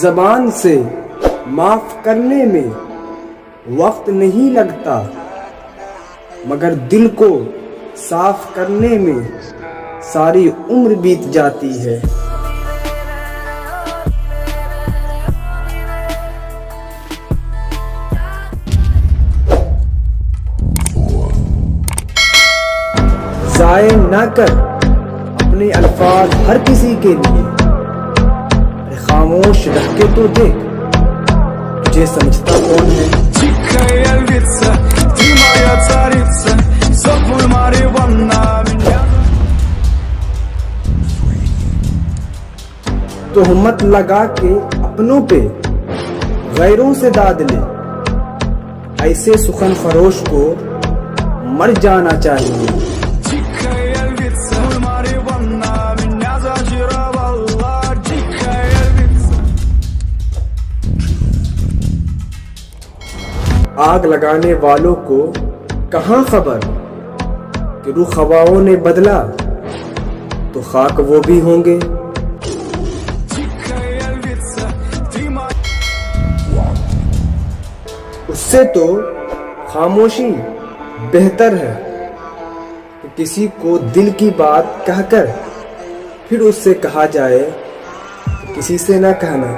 ज़बान से माफ़ करने में वक्त नहीं लगता, मगर दिल को साफ करने में सारी उम्र बीत जाती है। ज़ाय ना कर अपने अल्फाज हर किसी के लिए, खामोश रह के तो देख तुझे समझता कौन है। तोहमत लगा के अपनों पे गैरों से दाद ले, ऐसे सुखन फरोश को मर जाना चाहिए। आग लगाने वालों को कहाँ खबर कि रुख हवाओं ने बदला तो खाक वो भी होंगे। उससे तो खामोशी बेहतर है कि किसी को दिल की बात कहकर फिर उससे कहा जाए कि किसी से ना कहना।